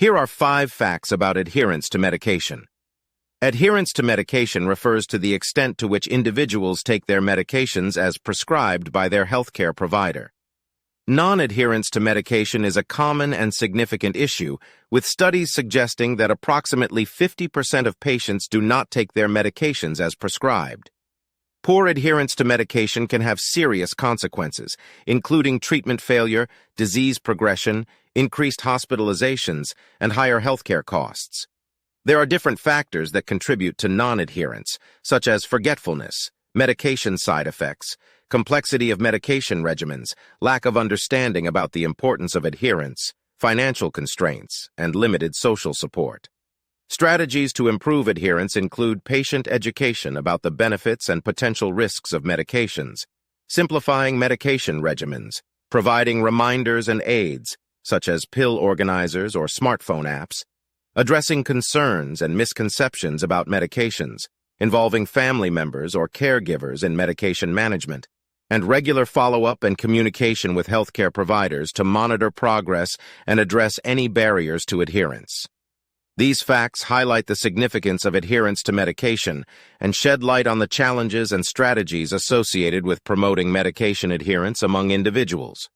Here are 5 facts about adherence to medication. Adherence to medication refers to the extent to which individuals take their medications as prescribed by their healthcare provider. Non-adherence to medication is a common and significant issue, with studies suggesting that approximately 50% of patients do not take their medications as prescribed. Poor adherence to medication can have serious consequences, including treatment failure, disease progression, increased hospitalizations, and higher healthcare costs. There are different factors that contribute to non-adherence, such as forgetfulness, medication side effects, complexity of medication regimens, lack of understanding about the importance of adherence, financial constraints, and limited social support. Strategies to improve adherence include patient education about the benefits and potential risks of medications, simplifying medication regimens, providing reminders and aids, such as pill organizers or smartphone apps, addressing concerns and misconceptions about medications, involving family members or caregivers in medication management, and regular follow-up and communication with healthcare providers to monitor progress and address any barriers to adherence. These facts highlight the significance of adherence to medication and shed light on the challenges and strategies associated with promoting medication adherence among individuals.